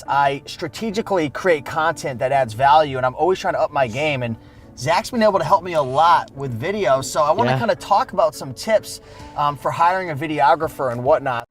I strategically create content that adds value, and I'm always trying to up my game. And Zach's been able to help me a lot with video, so I want to kind of talk about some tips for hiring a videographer and whatnot.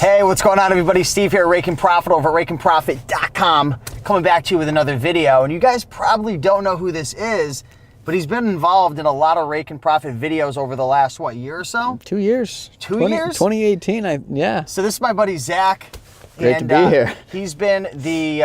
Hey, what's going on, everybody? Steve here, Raiken Profit over at RaikenProfit.com, coming back to you with another video. And you guys probably don't know who this is, but he's been involved in a lot of Raiken Profit videos over the last, what, year or so? 2 years. 2 years? 2018, yeah. So this is my buddy, Zack. Great to be here. He's been the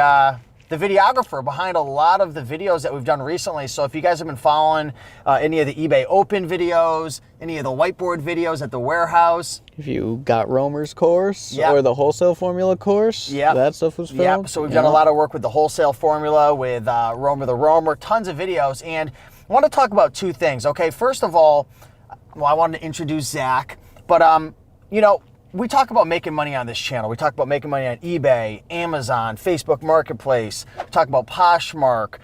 videographer behind a lot of the videos that we've done recently. So if you guys have been following any of the eBay Open videos, any of the whiteboard videos at the warehouse. If you got Romer's course or the wholesale formula course, that stuff was filmed. Yep, so we've done a lot of work with the wholesale formula, with Romer the Romer, tons of videos. And I want to talk about two things, okay? First of all, well, I wanted to introduce Zack, but you know, we talk about making money on this channel. We talk about making money on eBay, Amazon, Facebook Marketplace. We talk about Poshmark.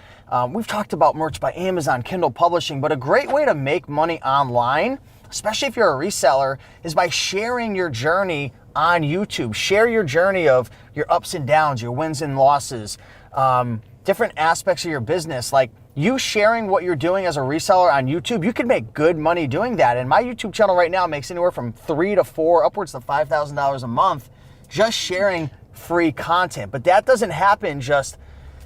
We've talked about merch by Amazon, Kindle Publishing, but a great way to make money online, especially if you're a reseller, is by sharing your journey on YouTube. Share your journey of your ups and downs, your wins and losses, different aspects of your business. Like you sharing what you're doing as a reseller on YouTube, you can make good money doing that. And my YouTube channel right now makes anywhere from $3,000 to $4,000, upwards to $5,000 a month, just sharing free content. But that doesn't happen just,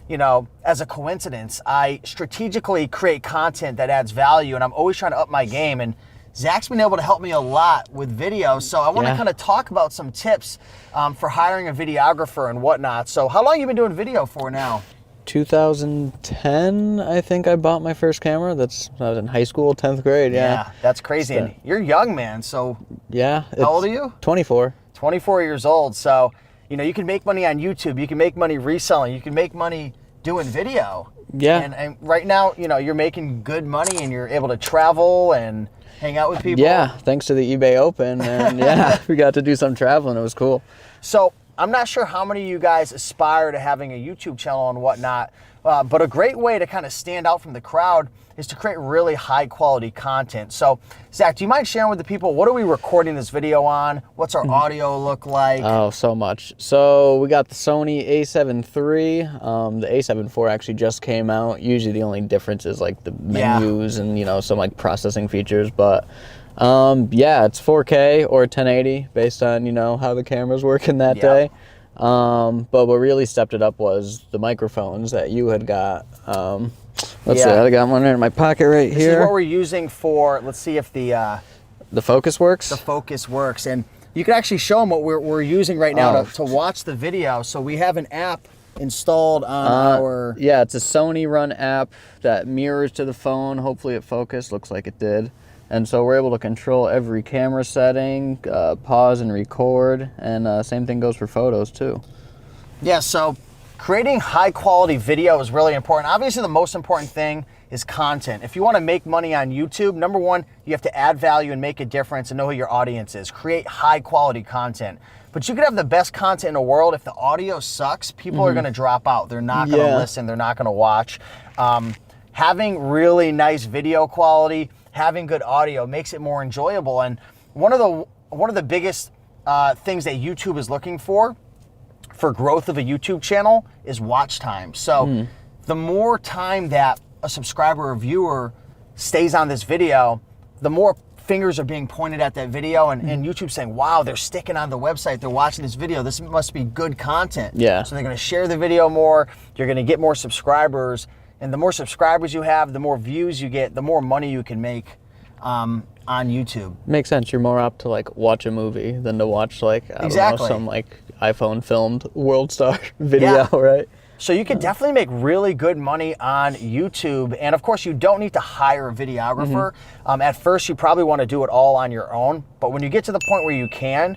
you know, as a coincidence. I strategically create content that adds value, and I'm always trying to up my game. And Zach's been able to help me a lot with video. So I want to kind of talk about some tips for hiring a videographer and whatnot. So how long have you been doing video for now? 2010, I think I bought my first camera. I was in high school, 10th grade, Yeah, that's crazy. And you're young, man, so yeah. How old are you? 24. 24 years old. So, you know, you can make money on YouTube. You can make money reselling. You can make money doing video. Yeah. And right now, you know, you're making good money and you're able to travel and hang out with people. Yeah, thanks to the eBay Open. And yeah, we got to do some traveling. It was cool. So I'm not sure how many of you guys aspire to having a YouTube channel and whatnot, but a great way to kind of stand out from the crowd is to create really high quality content. So Zach, do you mind sharing with the people, what are we recording this video on? What's our audio look like? Oh, so much. So we got the Sony a7 III. The a7 IV actually just came out. Usually the only difference is like the menus and, you know, some like processing features, but yeah, it's 4K or 1080 based on, you know, how the camera's working that day. But what really stepped it up was the microphones that you had got. Let's see, I got one in my pocket right here. This is what we're using for, let's see if the focus works. The focus works. And you can actually show them what we're using right now to watch the video. So we have an app installed on our... Yeah, it's a Sony run app that mirrors to the phone. Hopefully it focused, looks like it did. And so we're able to control every camera setting, pause and record, and same thing goes for photos too. Yeah, so creating high quality video is really important. Obviously the most important thing is content. If you want to make money on YouTube, number one, you have to add value and make a difference and know who your audience is. Create high quality content. But you could have the best content in the world. If the audio sucks, people are going to drop out. They're not going to listen. They're not going to watch. Having really nice video quality, having good audio makes it more enjoyable. And one of the biggest things that YouTube is looking for growth of a YouTube channel is watch time. So the more time that a subscriber or viewer stays on this video, the more fingers are being pointed at that video, and YouTube's saying, wow, they're sticking on the website, they're watching this video, this must be good content. Yeah. So they're gonna share the video more, you're gonna get more subscribers, and the more subscribers you have, the more views you get, the more money you can make on YouTube. Makes sense. You're more apt to like watch a movie than to watch like, I don't know, some like iPhone filmed world star video, right? So you can definitely make really good money on YouTube. And of course, you don't need to hire a videographer. At first, you probably want to do it all on your own. But when you get to the point where you can,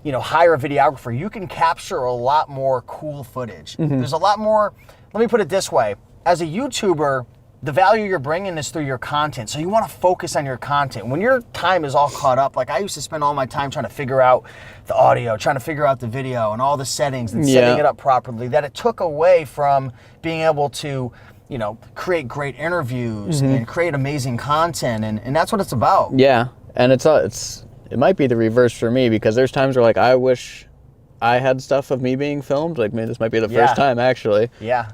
you know, hire a videographer, you can capture a lot more cool footage. There's a lot more, let me put it this way. As a YouTuber, the value you're bringing is through your content. So you want to focus on your content. When your time is all caught up, like I used to spend all my time trying to figure out the audio, trying to figure out the video and all the settings and setting it up properly, that it took away from being able to, you know, create great interviews and create amazing content. And that's what it's about. Yeah. And it might be the reverse for me, because there's times where like I wish I had stuff of me being filmed. Like maybe this might be the first time actually. Yeah.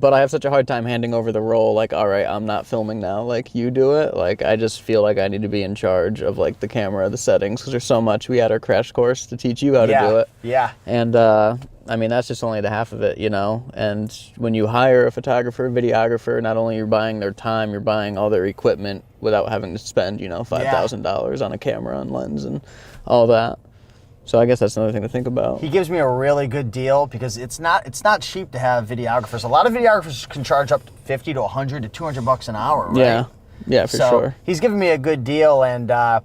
But I have such a hard time handing over the role, like, all right, I'm not filming now, like, you do it. Like, I just feel like I need to be in charge of, like, the camera, the settings, because there's so much. We had our crash course to teach you how to do it. Yeah. And, I mean, that's just only the half of it, you know? And when you hire a photographer, videographer, not only you're buying their time, you're buying all their equipment without having to spend, you know, $5,000 on a camera and lens and all that. So I guess that's another thing to think about. He gives me a really good deal because it's not cheap to have videographers. A lot of videographers can charge up to 50 to 100 to 200 bucks an hour, right? Yeah, for sure. He's giving me a good deal, and I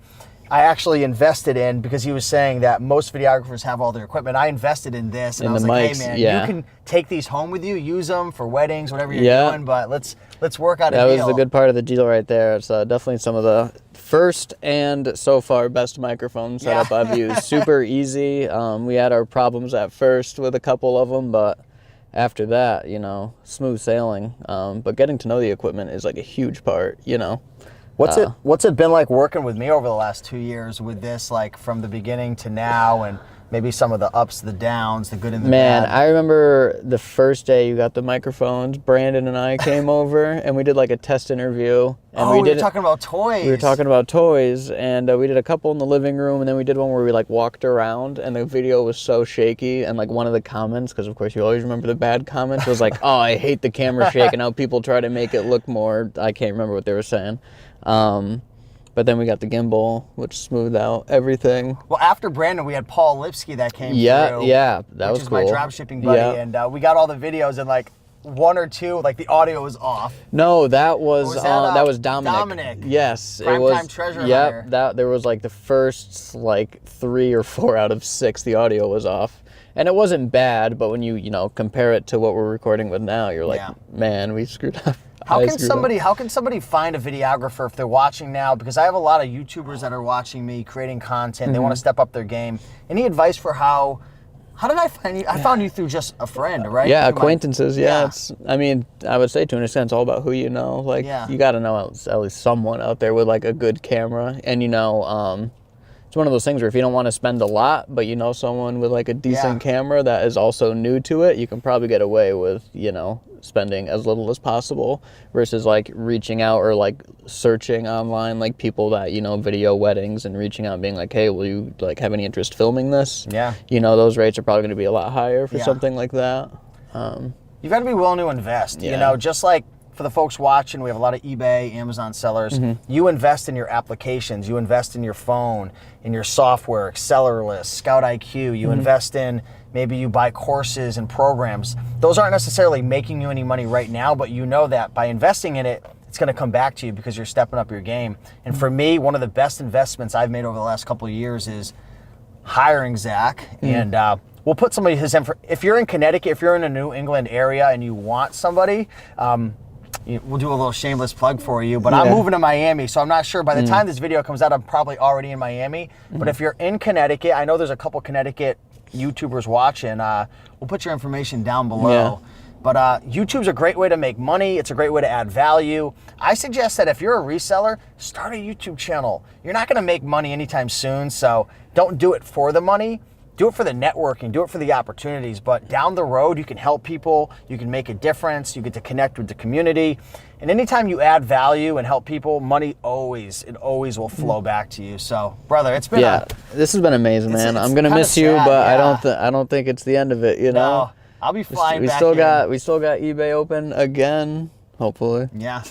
actually invested in, because he was saying that most videographers have all their equipment. I invested in this, and I was like, hey man, you can take these home with you, use them for weddings, whatever you're doing, but let's work out a deal. That was the good part of the deal right there. It's definitely some of the first and so far best microphone setup I've used. Super easy. We had our problems at first with a couple of them, but after that, you know, smooth sailing. But getting to know the equipment is like a huge part, you know. What's it been like working with me over the last 2 years with this, like from the beginning to now, and maybe some of the ups, the downs, the good and the bad? Man, I remember the first day you got the microphones, Brandon and I came over and we did like a test interview. And we were talking about toys. We were talking about toys, and we did a couple in the living room, and then we did one where we like walked around, and the video was so shaky, and like one of the comments, because of course you always remember the bad comments, was like, oh, I hate the camera shaking, how people try to make it look more, I can't remember what they were saying. But then we got the gimbal, which smoothed out everything. Well, after Brandon, we had Paul Lipsky that came through. Yeah, that was cool. Which is my dropshipping buddy, and we got all the videos, and like one or two, like the audio was off. No, that was Dominic. Dominic. Yes, Prime it was. Time Treasure. Yep, that there was like the first like 3 or 4 out of 6, the audio was off. And it wasn't bad, but when you know, compare it to what we're recording with now, you're like, man, we screwed up. How can somebody find a videographer if they're watching now? Because I have a lot of YouTubers that are watching me creating content. They want to step up their game. Any advice for how did I find you? I found you through just a friend, right? Yeah, acquaintances. It's, I mean, I would say to an extent, it's all about who you know. Like, you got to know at least someone out there with like a good camera, and you know, it's one of those things where if you don't want to spend a lot, but you know someone with like a decent camera that is also new to it, you can probably get away with, you know, spending as little as possible versus like reaching out or like searching online, like people that, you know, video weddings and reaching out and being like, hey, will you like have any interest filming this? Yeah. You know, those rates are probably going to be a lot higher for something like that. You got to be willing to invest, you know, just like for the folks watching, we have a lot of eBay, Amazon sellers. You invest in your applications, you invest in your phone, in your software, Accelerlist, Scout IQ, you invest in, maybe you buy courses and programs. Those aren't necessarily making you any money right now, but you know that by investing in it, it's going to come back to you because you're stepping up your game. And for me, one of the best investments I've made over the last couple of years is hiring Zack. And we'll put somebody his info. If you're in Connecticut, if you're in a New England area and you want somebody, we'll do a little shameless plug for you, but I'm moving to Miami, so I'm not sure. By the time this video comes out, I'm probably already in Miami. But if you're in Connecticut, I know there's a couple Connecticut YouTubers watching. We'll put your information down below. But YouTube's a great way to make money. It's a great way to add value. I suggest that if you're a reseller, start a YouTube channel. You're not going to make money anytime soon, so don't do it for the money. Do it for the networking, do it for the opportunities, but down the road, you can help people, you can make a difference, you get to connect with the community. And anytime you add value and help people, money always will flow back to you. So, brother, it's been this has been amazing, man. I'm gonna miss you, but I don't think it's the end of it, you know? No, I'll be flying back we still got eBay open again, hopefully. Yeah.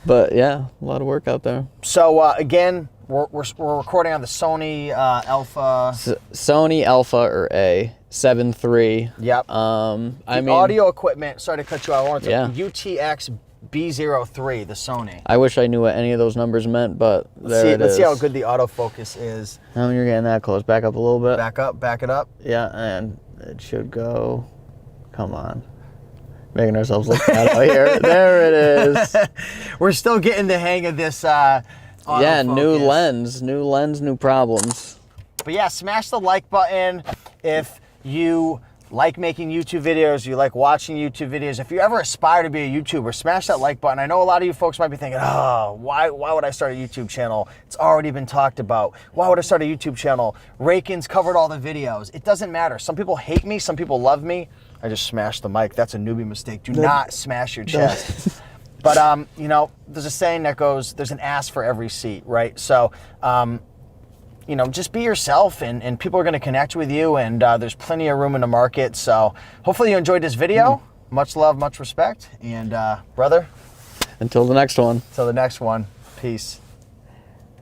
But yeah, a lot of work out there. So again, we're recording on the Sony Alpha. Sony Alpha or A 7 III. Yep. I mean, audio equipment. Sorry to cut you out. I wanted to UTX B03, the Sony. I wish I knew what any of those numbers meant, but let's see how good the autofocus is. Now you're getting that close. Back up a little bit. Back up. Back it up. Yeah, and it should go. Come on. Making ourselves look bad out here. There it is. We're still getting the hang of this. Yeah, autofocus. new lens, new problems. But yeah, smash the like button if you like making YouTube videos, you like watching YouTube videos. If you ever aspire to be a YouTuber, smash that like button. I know a lot of you folks might be thinking, oh, why would I start a YouTube channel? It's already been talked about. Why would I start a YouTube channel? Raiken's covered all the videos. It doesn't matter. Some people hate me, some people love me. I just smashed the mic. That's a newbie mistake. Do not smash your chest. But, you know, there's a saying that goes, there's an ass for every seat, right? So, you know, just be yourself, and people are going to connect with you, and there's plenty of room in the market. So hopefully you enjoyed this video. Much love, much respect, and brother, Until the next one. till the next one, peace.